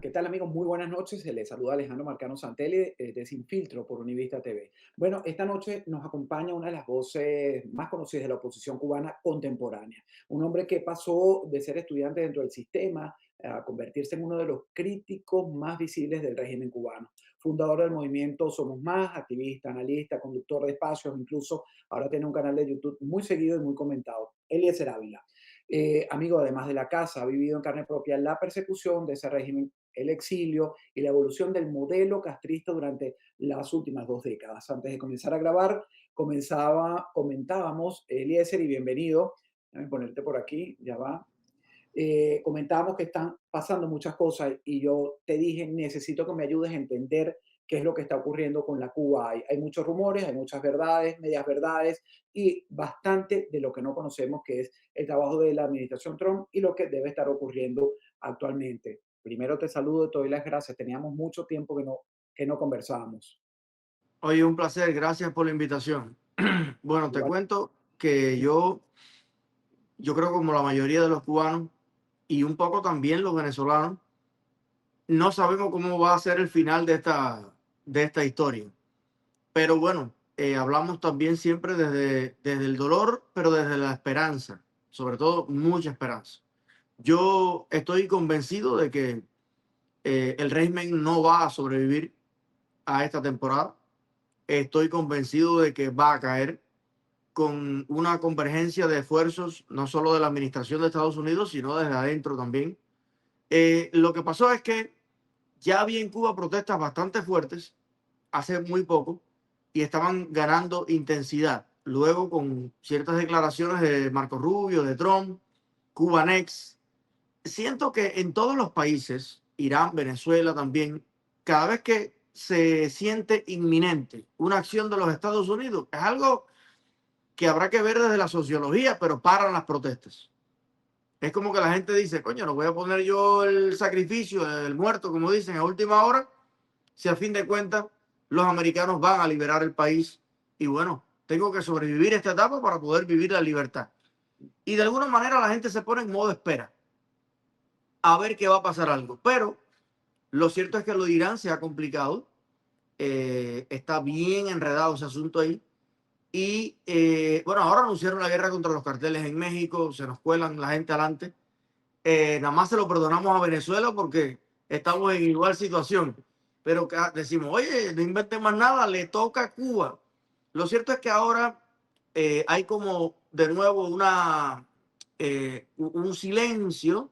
¿Qué tal, amigos? Muy buenas noches. Se les saluda Alejandro Marcano Santelli de Sin Filtro por Univista TV. Bueno, esta noche nos acompaña una de las voces más conocidas de la oposición cubana contemporánea. Un hombre que pasó de ser estudiante dentro del sistema a convertirse en uno de los críticos más visibles del régimen cubano. Fundador del movimiento Somos Más, activista, analista, conductor de espacios, incluso ahora tiene un canal de YouTube muy seguido y muy comentado. Eliezer Ávila. Amigo además de la casa, ha vivido en carne propia la persecución de ese régimen, el exilio y la evolución del modelo castrista durante las últimas 2 décadas. Antes de comenzar a grabar, comentábamos, Eliezer, y bienvenido, déjame ponerte por aquí, ya va. Comentábamos que están pasando muchas cosas y yo te dije, necesito que me ayudes a entender qué es lo que está ocurriendo con la Cuba. Hay muchos rumores, hay muchas verdades, medias verdades y bastante de lo que no conocemos, que es el trabajo de la administración Trump y lo que debe estar ocurriendo actualmente. Primero te saludo, te doy las gracias. Teníamos mucho tiempo que no conversábamos. Oye, un placer, gracias por la invitación. Bueno, te Igual. cuento que yo creo como la mayoría de los cubanos y un poco también los venezolanos, no sabemos cómo va a ser el final de esta historia. Pero bueno, hablamos también siempre desde el dolor, pero desde la esperanza, sobre todo mucha esperanza. Yo estoy convencido de que el régimen no va a sobrevivir a esta temporada. Estoy convencido de que va a caer con una convergencia de esfuerzos, no solo de la administración de Estados Unidos, sino desde adentro también. Lo que pasó es que ya había en Cuba protestas bastante fuertes hace muy poco y estaban ganando intensidad. Luego, con ciertas declaraciones de Marco Rubio, de Trump, Cuba Next, siento que en todos los países, Irán, Venezuela también, cada vez que se siente inminente una acción de los Estados Unidos, es algo que habrá que ver desde la sociología, pero paran las protestas. Es como que la gente dice, coño, no voy a poner yo el sacrificio del muerto, como dicen, a última hora, si a fin de cuentas los americanos van a liberar el país y bueno, tengo que sobrevivir esta etapa para poder vivir la libertad. Y de alguna manera la gente se pone en modo espera, a ver qué va a pasar algo. Pero lo cierto es que lo de Irán se ha complicado, está bien enredado ese asunto ahí. Y bueno, ahora anunciaron la guerra contra los carteles en México, se nos cuelan la gente adelante. Nada más se lo perdonamos a Venezuela porque estamos en igual situación. Pero decimos, oye, no inventen más nada, le toca a Cuba. Lo cierto es que ahora hay como de nuevo un silencio,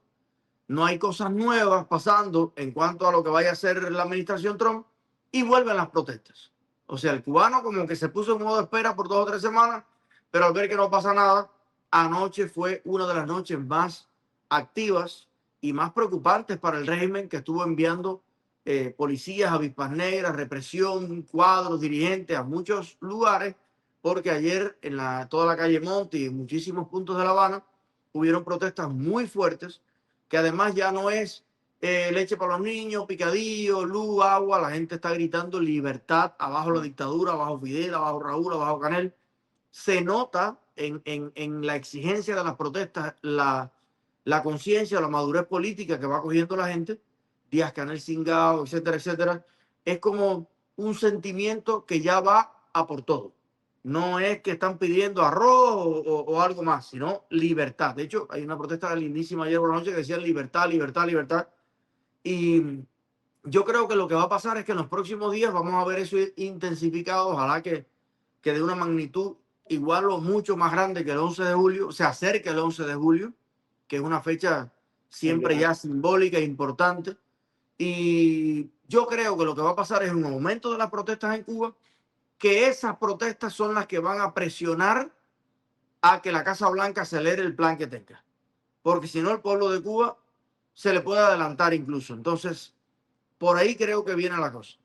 no hay cosas nuevas pasando en cuanto a lo que vaya a hacer la administración Trump y vuelven las protestas. O sea, el cubano como que se puso en modo de espera por 2 o 3 semanas, pero al ver que no pasa nada, anoche fue una de las noches más activas y más preocupantes para el régimen, que estuvo enviando policías, avispas negras, represión, cuadros, dirigentes a muchos lugares, porque ayer en toda la calle Monte y en muchísimos puntos de La Habana hubieron protestas muy fuertes, que además ya no es leche para los niños, picadillo, luz, agua, la gente está gritando libertad, abajo la dictadura, abajo Fidel, abajo Raúl, abajo Canel. Se nota en la exigencia de las protestas la conciencia, la madurez política que va cogiendo la gente, Díaz Canel Cingao, etcétera, etcétera. Es como un sentimiento que ya va a por todo. No es que están pidiendo arroz o algo más, sino libertad. De hecho, hay una protesta lindísima ayer por la noche que decía libertad, libertad, libertad. Y yo creo que lo que va a pasar es que en los próximos días vamos a ver eso intensificado. Ojalá que de una magnitud igual o mucho más grande que el 11 de julio, se acerque el 11 de julio, que es una fecha siempre ya simbólica e importante. Y yo creo que lo que va a pasar es un aumento de las protestas en Cuba, que esas protestas son las que van a presionar a que la Casa Blanca acelere el plan que tenga. Porque si no, el pueblo de Cuba se le puede adelantar incluso. Entonces, por ahí creo que viene la cosa.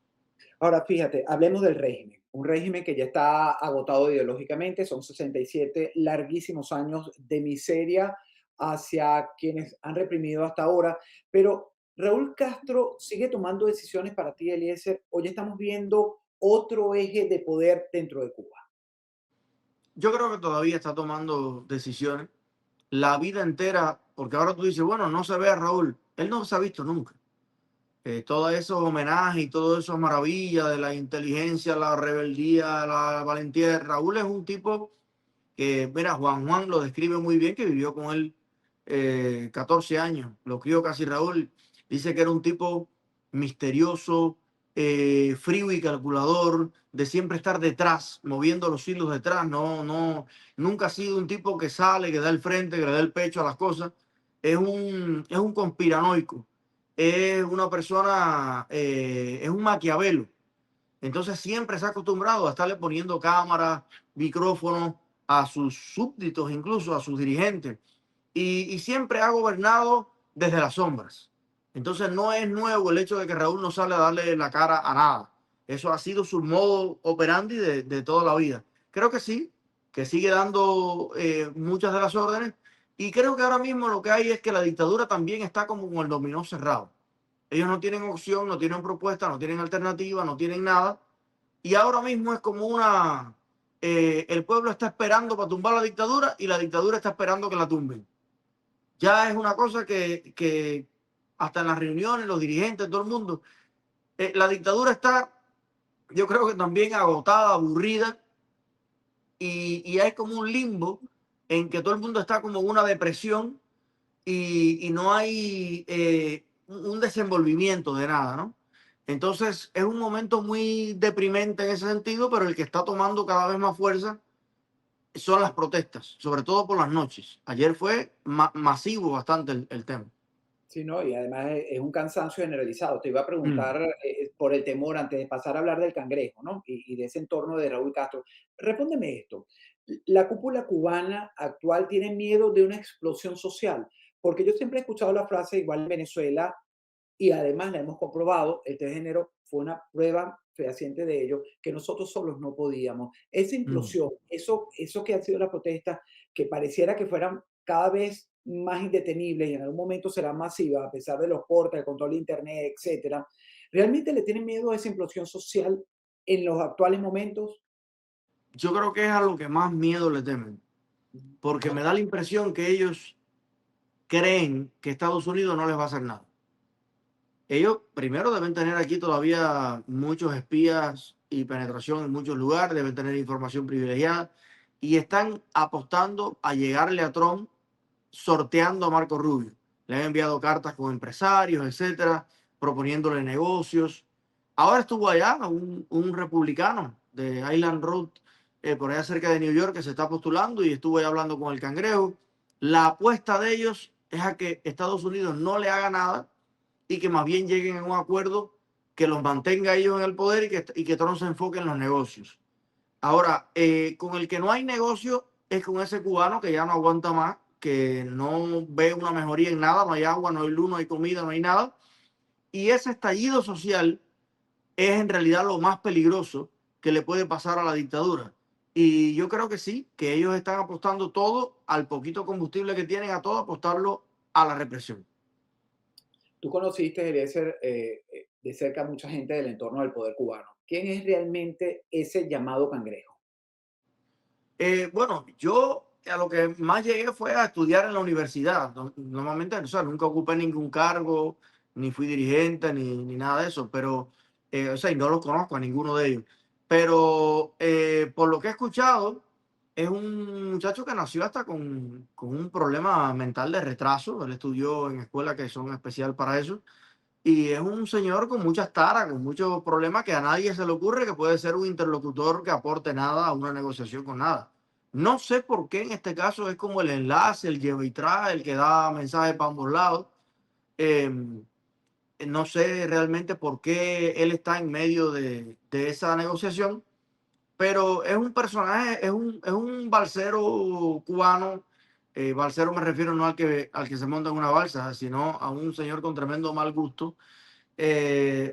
Ahora, fíjate, hablemos del régimen. Un régimen que ya está agotado ideológicamente, son 67 larguísimos años de miseria hacia quienes han reprimido hasta ahora, pero Raúl Castro sigue tomando decisiones para ti, Eliezer. Hoy estamos viendo otro eje de poder dentro de Cuba. Yo creo que todavía está tomando decisiones la vida entera, porque ahora tú dices, bueno, no se ve a Raúl. Él no se ha visto nunca. Todos esos homenajes y todo eso maravilla de la inteligencia, la rebeldía, la valentía. Raúl es un tipo que, mira, Juan lo describe muy bien, que vivió con él 14 años, lo crió casi Raúl. Dice que era un tipo misterioso, frío y calculador, de siempre estar detrás, moviendo los hilos detrás. Nunca ha sido un tipo que sale, que da el frente, que le da el pecho a las cosas. Es un conspiranoico, es una persona, es un maquiavelo. Entonces siempre se ha acostumbrado a estarle poniendo cámaras, micrófonos a sus súbditos, incluso a sus dirigentes. Y siempre ha gobernado desde las sombras. Entonces no es nuevo el hecho de que Raúl no sale a darle la cara a nada. Eso ha sido su modo operandi de toda la vida. Creo que sí, que sigue dando muchas de las órdenes. Y creo que ahora mismo lo que hay es que la dictadura también está como con el dominó cerrado. Ellos no tienen opción, no tienen propuesta, no tienen alternativa, no tienen nada. Y ahora mismo es como el pueblo está esperando para tumbar la dictadura y la dictadura está esperando que la tumben. Ya es una cosa que hasta en las reuniones, los dirigentes, todo el mundo, la dictadura está, yo creo que también agotada, aburrida, y hay como un limbo en que todo el mundo está como en una depresión y no hay un desenvolvimiento de nada, ¿no? Entonces es un momento muy deprimente en ese sentido, pero el que está tomando cada vez más fuerza son las protestas, sobre todo por las noches. Ayer fue masivo bastante el tema. Sí, ¿no? Y además es un cansancio generalizado. Te iba a Mm. preguntar por el temor, antes de pasar a hablar del cangrejo, ¿no? Y de ese entorno de Raúl Castro. Respóndeme esto. ¿La cúpula cubana actual tiene miedo de una explosión social? Porque yo siempre he escuchado la frase, igual en Venezuela, y además la hemos comprobado, el 3 de enero fue una prueba fehaciente de ello, que nosotros solos no podíamos. Esa Mm. implosión, eso que han sido las protestas, que pareciera que fueran cada vez más indetenibles y en algún momento serán masivas, a pesar de los cortes, el control de Internet, etcétera, ¿realmente le tienen miedo a esa implosión social en los actuales momentos? Yo creo que es a lo que más miedo le temen, porque me da la impresión que ellos creen que Estados Unidos no les va a hacer nada. Ellos primero deben tener aquí todavía muchos espías y penetración en muchos lugares, deben tener información privilegiada y están apostando a llegarle a Trump sorteando a Marco Rubio. Le han enviado cartas con empresarios, etcétera, proponiéndole negocios. Ahora estuvo allá un republicano de Island Road, por allá cerca de New York, que se está postulando y estuvo allá hablando con el cangrejo. La apuesta de ellos es a que Estados Unidos no le haga nada y que más bien lleguen a un acuerdo que los mantenga ellos en el poder y que Trump se enfoque en los negocios. Ahora, con el que no hay negocio es con ese cubano que ya no aguanta más, que no ve una mejoría en nada, no hay agua, no hay luz, no hay comida, no hay nada. Y ese estallido social es en realidad lo más peligroso que le puede pasar a la dictadura. Y yo creo que sí, que ellos están apostando todo al poquito combustible que tienen, a todo apostarlo a la represión. Tú conociste, Eliezer, de cerca a mucha gente del entorno del poder cubano. ¿Quién es realmente ese llamado cangrejo? Bueno, yo a lo que más llegué fue a estudiar en la universidad. Normalmente, o sea, nunca ocupé ningún cargo, ni fui dirigente, ni nada de eso, pero, o sea, y no los conozco a ninguno de ellos. Pero por lo que he escuchado, es un muchacho que nació hasta con un problema mental de retraso. Él estudió en escuelas que son especial para eso. Y es un señor con muchas taras, con muchos problemas que a nadie se le ocurre que puede ser un interlocutor que aporte nada a una negociación con nada. No sé por qué en este caso es como el enlace, el lleva y trae, el que da mensajes para ambos lados. Eh, no sé realmente por qué él está en medio de esa negociación, pero es un personaje, es un balsero cubano. Balsero me refiero no al que se monta en una balsa, sino a un señor con tremendo mal gusto,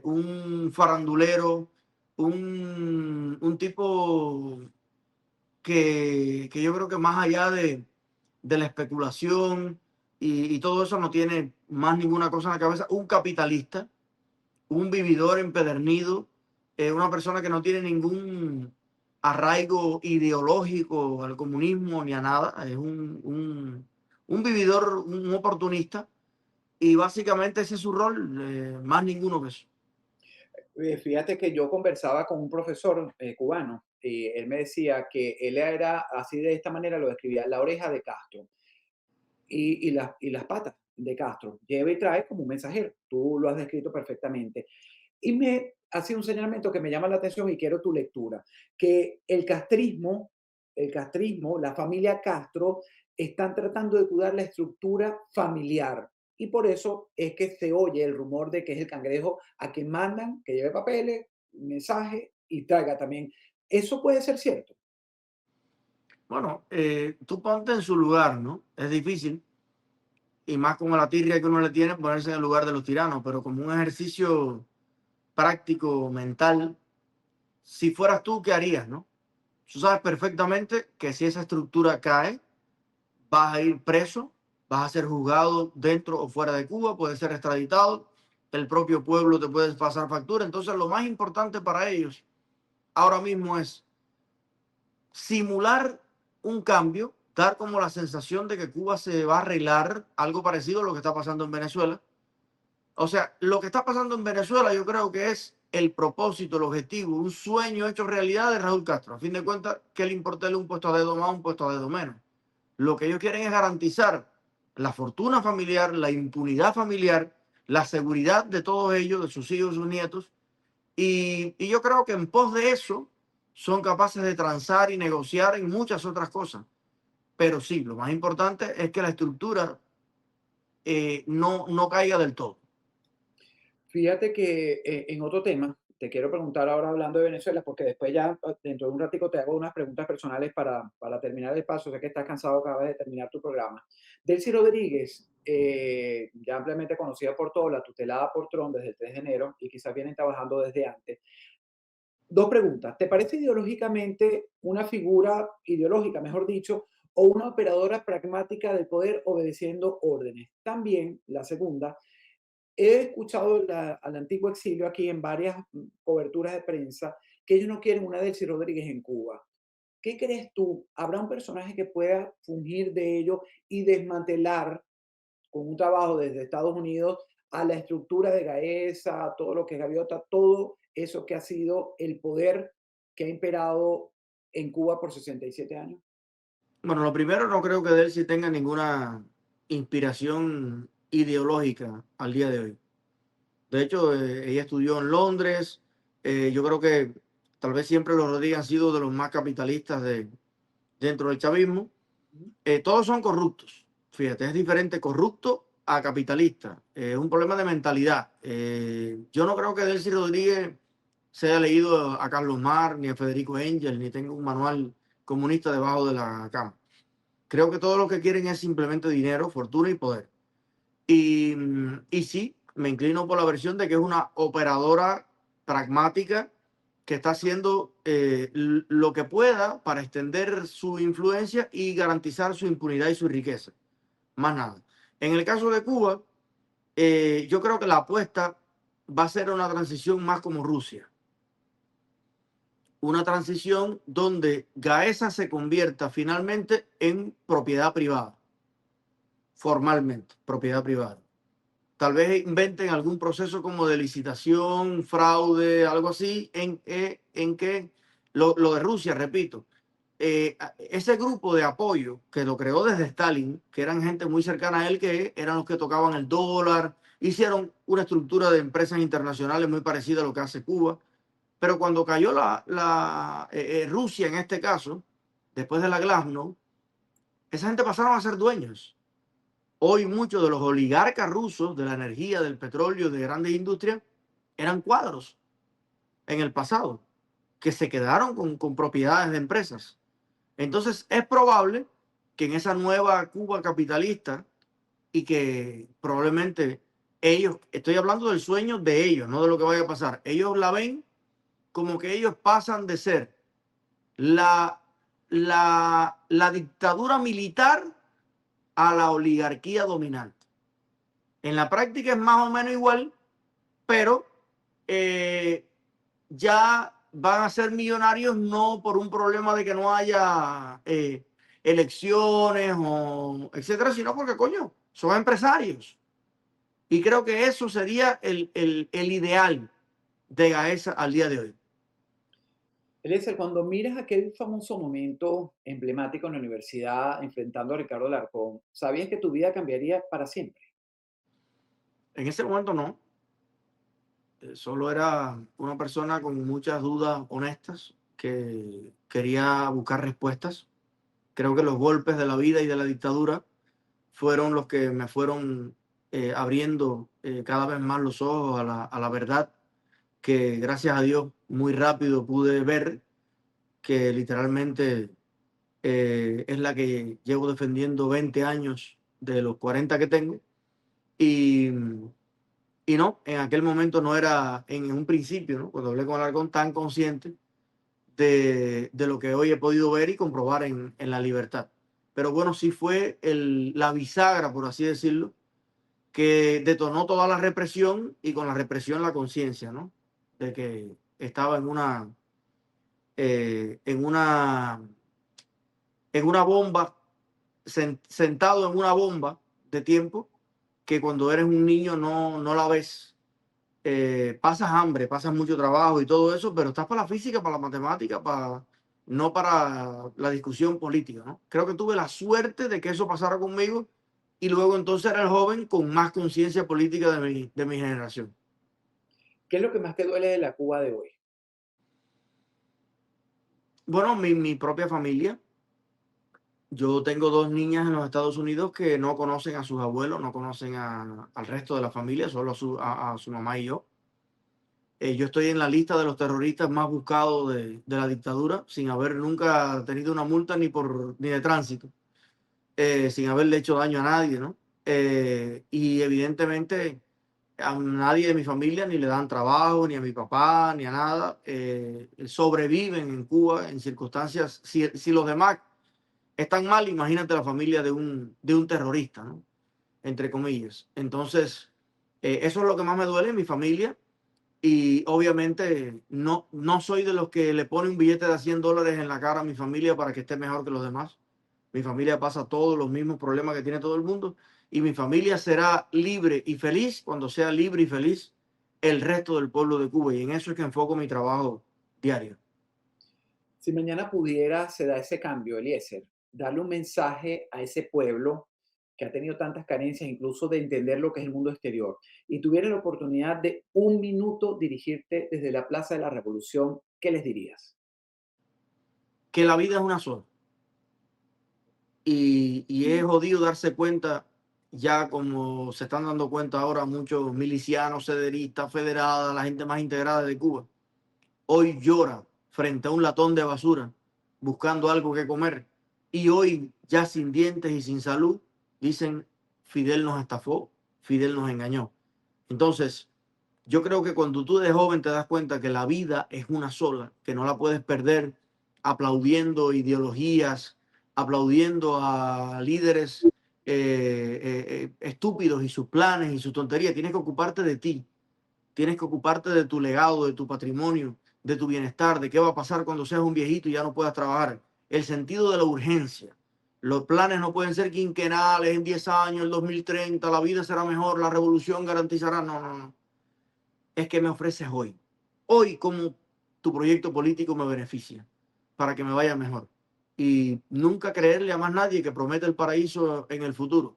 un farandulero, un tipo que yo creo que más allá de la especulación y todo eso no tiene más ninguna cosa en la cabeza, un capitalista, un vividor empedernido, una persona que no tiene ningún arraigo ideológico al comunismo ni a nada, es un vividor, un oportunista y básicamente ese es su rol, más ninguno que eso. Fíjate que yo conversaba con un profesor cubano y él me decía que él era así de esta manera, lo describía, la oreja de Castro y las patas de Castro. Lleva y trae como un mensajero. Tú lo has descrito perfectamente. Y me hace un señalamiento que me llama la atención y quiero tu lectura, que el castrismo, la familia Castro, están tratando de cuidar la estructura familiar. Y por eso es que se oye el rumor de que es el cangrejo a quien mandan que lleve papeles, mensaje y traiga también. Eso puede ser cierto. Bueno, tú ponte en su lugar, ¿no? Es difícil, y más como la tirria que uno le tiene, ponerse en el lugar de los tiranos, pero como un ejercicio práctico, mental, si fueras tú, ¿qué harías, no? Tú sabes perfectamente que si esa estructura cae, vas a ir preso, vas a ser juzgado dentro o fuera de Cuba, puedes ser extraditado, el propio pueblo te puede pasar factura. Entonces, lo más importante para ellos ahora mismo es simular un cambio, dar como la sensación de que Cuba se va a arreglar, algo parecido a lo que está pasando en Venezuela. O sea, lo que está pasando en Venezuela yo creo que es el propósito, el objetivo, un sueño hecho realidad de Raúl Castro. A fin de cuentas, ¿qué le importa un puesto a dedo más, un puesto a dedo menos? Lo que ellos quieren es garantizar la fortuna familiar, la impunidad familiar, la seguridad de todos ellos, de sus hijos, sus nietos. Y yo creo que en pos de eso son capaces de transar y negociar en muchas otras cosas. Pero sí, lo más importante es que la estructura no caiga del todo. Fíjate que en otro tema, te quiero preguntar ahora hablando de Venezuela, porque después ya dentro de un ratico te hago unas preguntas personales para terminar el paso. Sé que estás cansado, acabas de terminar tu programa. Delcy Rodríguez, ya ampliamente conocida por todos, la tutelada por Trump desde el 3 de enero y quizás vienen trabajando desde antes. Dos preguntas. ¿Te parece ideológicamente una figura ideológica, mejor dicho, o una operadora pragmática del poder obedeciendo órdenes? También la segunda, he escuchado al antiguo exilio aquí en varias coberturas de prensa que ellos no quieren una Delcy Rodríguez en Cuba. ¿Qué crees tú? ¿Habrá un personaje que pueda fungir de ello y desmantelar con un trabajo desde Estados Unidos a la estructura de Gaesa, todo lo que es Gaviota, todo eso que ha sido el poder que ha imperado en Cuba por 67 años? Bueno, lo primero, no creo que Delcy tenga ninguna inspiración ideológica al día de hoy. De hecho, ella estudió en Londres. Yo creo que tal vez siempre los Rodríguez han sido de los más capitalistas dentro del chavismo. Todos son corruptos. Fíjate, es diferente corrupto a capitalista. Es un problema de mentalidad. Yo no creo que Delcy Rodríguez se haya leído a Carlos Marx, ni a Federico Engel, ni tenga un manual comunista debajo de la cama. Creo que todo lo que quieren es simplemente dinero, fortuna y poder. Y sí, me inclino por la versión de que es una operadora pragmática que está haciendo lo que pueda para extender su influencia y garantizar su impunidad y su riqueza. Más nada. En el caso de Cuba, yo creo que la apuesta va a ser una transición más como Rusia. Una transición donde Gaesa se convierta finalmente en propiedad privada, formalmente, propiedad privada. Tal vez inventen algún proceso como de licitación, fraude, algo así, en que lo de Rusia, repito, ese grupo de apoyo que lo creó desde Stalin, que eran gente muy cercana a él, que eran los que tocaban el dólar, hicieron una estructura de empresas internacionales muy parecida a lo que hace Cuba. Pero cuando cayó Rusia en este caso, después de la Glasnost, esa gente pasaron a ser dueños. Hoy muchos de los oligarcas rusos de la energía, del petróleo, de grandes industrias, eran cuadros en el pasado, que se quedaron con propiedades de empresas. Entonces es probable que en esa nueva Cuba capitalista y que probablemente ellos, estoy hablando del sueño de ellos, no de lo que vaya a pasar, ellos la ven como que ellos pasan de ser la, la dictadura militar a la oligarquía dominante. En la práctica es más o menos igual, pero eh, ya van a ser millonarios no por un problema de que no haya elecciones o etcétera, sino porque, coño, son empresarios. Y creo que eso sería el ideal de Gaesa al día de hoy. Eliezer, cuando miras aquel famoso momento emblemático en la universidad enfrentando a Ricardo Alarcón, ¿sabías que tu vida cambiaría para siempre? En ese momento no, solo era una persona con muchas dudas honestas que quería buscar respuestas. Creo que los golpes de la vida y de la dictadura fueron los que me fueron abriendo cada vez más los ojos a la verdad, que gracias a Dios muy rápido pude ver que literalmente es la que llevo defendiendo 20 años de los 40 que tengo. Y, y no, en aquel momento no era, en un principio, ¿no? Cuando hablé con Alarcón, tan consciente de lo que hoy he podido ver y comprobar en la libertad. Pero bueno, sí fue la bisagra, por así decirlo, que detonó toda la represión y con la represión la conciencia, ¿no? De que estaba eh, en una, en una bomba, sentado en una bomba de tiempo que cuando eres un niño no la ves. Pasas hambre, pasas mucho trabajo y todo eso, pero estás para la física, para la matemática, no para la discusión política, ¿no? Creo que tuve la suerte de que eso pasara conmigo y luego entonces era el joven con más conciencia política de mi generación. ¿Qué es lo que más te duele de la Cuba de hoy? Bueno, mi propia familia. Yo tengo dos niñas en los Estados Unidos que no conocen a sus abuelos, no conocen al resto de la familia, solo a su mamá y yo. Yo estoy en la lista de los terroristas más buscados de la dictadura, sin haber nunca tenido una multa ni de tránsito, sin haberle hecho daño a nadie, ¿no? Y evidentemente a nadie de mi familia ni le dan trabajo, ni a mi papá, ni a nada. Sobreviven en Cuba en circunstancias, si los demás están mal, imagínate la familia de un terrorista, ¿no? Entre comillas. Entonces, eso es lo que más me duele en mi familia. Y obviamente no soy de los que le pone un billete de $100 en la cara a mi familia para que esté mejor que los demás. Mi familia pasa todos los mismos problemas que tiene todo el mundo y mi familia será libre y feliz cuando sea libre y feliz el resto del pueblo de Cuba. Y en eso es que enfoco mi trabajo diario. Si mañana pudiera se da ese cambio, Eliezer, darle un mensaje a ese pueblo que ha tenido tantas carencias, incluso de entender lo que es el mundo exterior, y tuviera la oportunidad de un minuto dirigirte desde la Plaza de la Revolución, ¿qué les dirías? Que la vida es una sola. Y es jodido darse cuenta, ya como se están dando cuenta ahora muchos milicianos, sederistas, federadas, la gente más integrada de Cuba. Hoy llora frente a un latón de basura buscando algo que comer. Y hoy, ya sin dientes y sin salud, dicen, Fidel nos estafó, Fidel nos engañó. Entonces, yo creo que cuando tú de joven te das cuenta que la vida es una sola, que no la puedes perder aplaudiendo ideologías, aplaudiendo a líderes estúpidos y sus planes y sus tonterías, tienes que ocuparte de ti, tienes que ocuparte de tu legado, de tu patrimonio, de tu bienestar, de qué va a pasar cuando seas un viejito y ya no puedas trabajar. El sentido de la urgencia. Los planes no pueden ser quinquenales, en 10 años, el 2030, la vida será mejor, la revolución garantizará. No, no, no. Es que me ofreces hoy. Hoy como tu proyecto político me beneficia para que me vaya mejor. Y nunca creerle a más nadie que promete el paraíso en el futuro.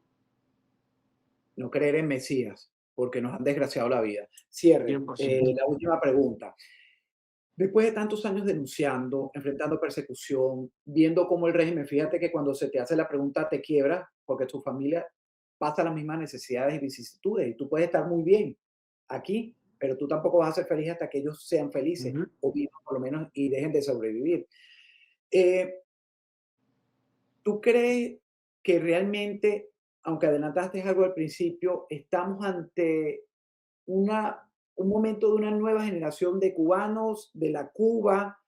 No creer en Mesías, porque nos han desgraciado la vida. Cierre, 100%. la última pregunta. Después de tantos años denunciando, enfrentando persecución, viendo cómo el régimen, fíjate que cuando se te hace la pregunta te quiebra porque tu familia pasa las mismas necesidades y vicisitudes y tú puedes estar muy bien aquí, pero tú tampoco vas a ser feliz hasta que ellos sean Uh felices -huh. o vivan por lo menos y dejen de sobrevivir. Eh, ¿Tú crees que realmente, aunque adelantaste algo al principio, estamos ante una, un momento de una nueva generación de cubanos, de la Cuba,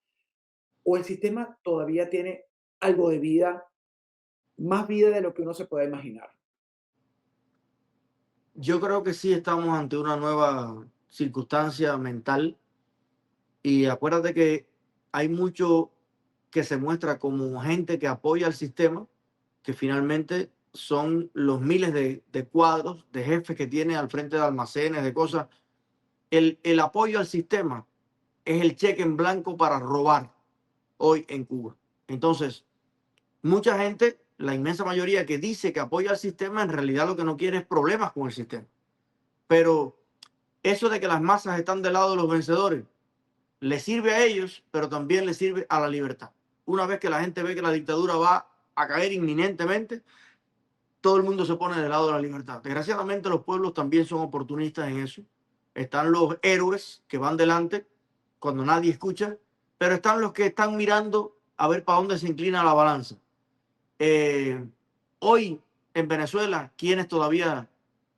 o el sistema todavía tiene algo de vida, más vida de lo que uno se puede imaginar? Yo creo que sí estamos ante una nueva circunstancia mental y acuérdate que hay mucho que se muestra como gente que apoya al sistema, que finalmente son los miles de cuadros de jefes que tiene al frente de almacenes, de cosas. El apoyo al sistema es el cheque en blanco para robar hoy en Cuba. Entonces, mucha gente, la inmensa mayoría que dice que apoya al sistema, en realidad lo que no quiere es problemas con el sistema. Pero eso de que las masas están del lado de los vencedores, le sirve a ellos, pero también le sirve a la libertad. Una vez que la gente ve que la dictadura va a caer inminentemente, todo el mundo se pone del lado de la libertad. Desgraciadamente los pueblos también son oportunistas en eso. Están los héroes que van delante cuando nadie escucha, pero están los que están mirando a ver para dónde se inclina la balanza. Hoy en Venezuela, ¿quiénes todavía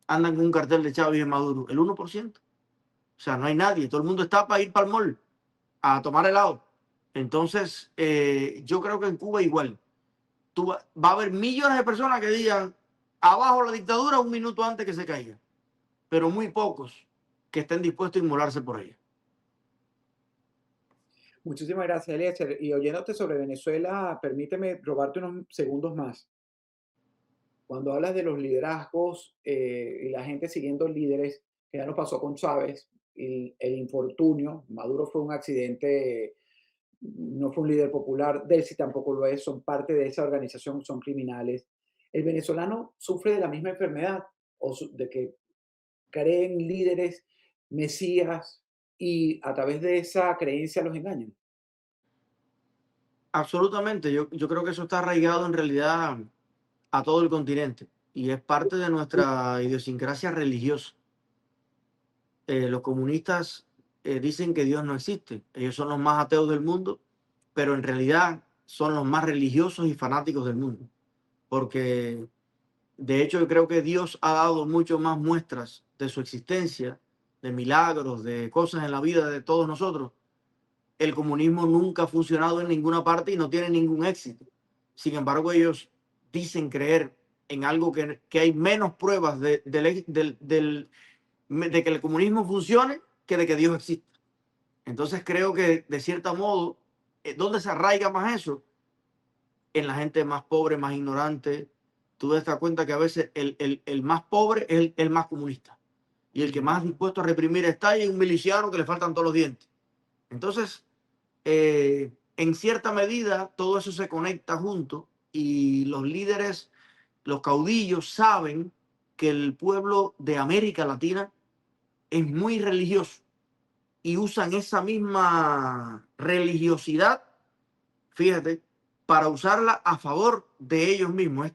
andan con un cartel de Chávez y Maduro? El 1%. O sea, no hay nadie. Todo el mundo está para ir para el mall a tomar helado. Entonces, yo creo que en Cuba igual. Va a haber millones de personas que digan abajo la dictadura un minuto antes que se caiga, pero muy pocos que estén dispuestos a inmolarse por ella. Muchísimas gracias, Eliezer. Y oyéndote sobre Venezuela, permíteme robarte unos segundos más. Cuando hablas de los liderazgos y la gente siguiendo líderes, que ya nos pasó con Chávez, el infortunio, Maduro fue un accidente, no fue un líder popular, Delcy tampoco lo es, son parte de esa organización, son criminales. El venezolano sufre de la misma enfermedad, de que creen líderes, mesías, y a través de esa creencia los engañan. Absolutamente, yo creo que eso está arraigado en realidad a todo el continente y es parte de nuestra idiosincrasia religiosa. Los comunistas dicen que Dios no existe, ellos son los más ateos del mundo, pero en realidad son los más religiosos y fanáticos del mundo, porque de hecho yo creo que Dios ha dado mucho más muestras de su existencia, de milagros, de cosas en la vida de todos nosotros. El comunismo nunca ha funcionado en ninguna parte y no tiene ningún éxito. Sin embargo, ellos dicen creer en algo que hay menos pruebas de que el comunismo funcione que de que Dios existe. Entonces creo que de cierto modo, ¿dónde se arraiga más eso? En la gente más pobre, más ignorante. Tú te das cuenta que a veces el más pobre es el más comunista. Y el que más dispuesto a reprimir está es un miliciano que le faltan todos los dientes. Entonces, en cierta medida, todo eso se conecta junto y los líderes, los caudillos saben que el pueblo de América Latina es muy religioso y usan esa misma religiosidad, fíjate, para usarla a favor de ellos mismos.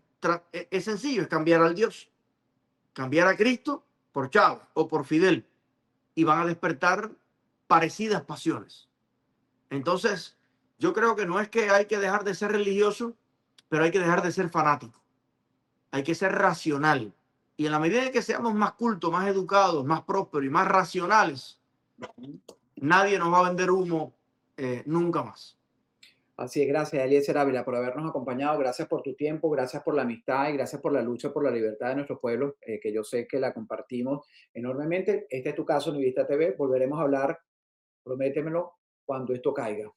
Es sencillo, es cambiar al Dios, cambiar a Cristo por Chávez o por Fidel y van a despertar parecidas pasiones. Entonces, yo creo que no es que hay que dejar de ser religioso, pero hay que dejar de ser fanático. Hay que ser racional. Y en la medida en que seamos más cultos, más educados, más prósperos y más racionales, nadie nos va a vender humo nunca más. Así es, gracias, Eliezer Ávila, por habernos acompañado. Gracias por tu tiempo, gracias por la amistad y gracias por la lucha por la libertad de nuestro pueblo, que yo sé que la compartimos enormemente. Este es tu caso, Univista TV. Volveremos a hablar, prométemelo, cuando esto caiga.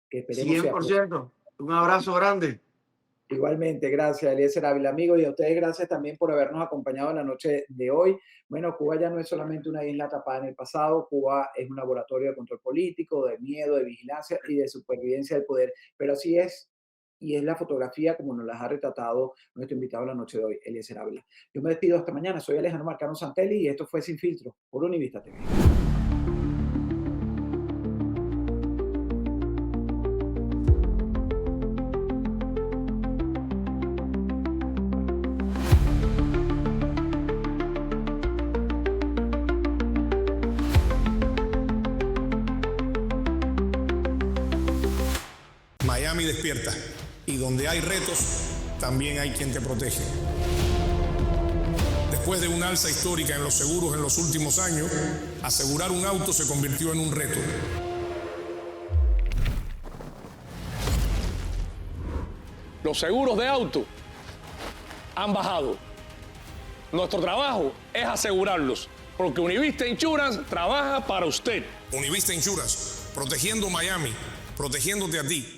Que esperemos sea pronto. 100%. Un abrazo grande. Igualmente, gracias, Eliezer Ávila, amigo, y a ustedes gracias también por habernos acompañado en la noche de hoy. Bueno, Cuba ya no es solamente una isla tapada en el pasado, Cuba es un laboratorio de control político, de miedo, de vigilancia y de supervivencia del poder, pero así es, y es la fotografía como nos las ha retratado nuestro invitado en la noche de hoy, Eliezer Ávila. Yo me despido hasta mañana, soy Alejandro Marcano Santelli y esto fue Sin Filtro por Univista TV. Miami despierta, y donde hay retos, también hay quien te protege. Después de un alza histórica en los seguros en los últimos años, asegurar un auto se convirtió en un reto. Los seguros de auto han bajado. Nuestro trabajo es asegurarlos, porque Univista Insurance trabaja para usted. Univista Insurance, protegiendo Miami, protegiéndote a ti.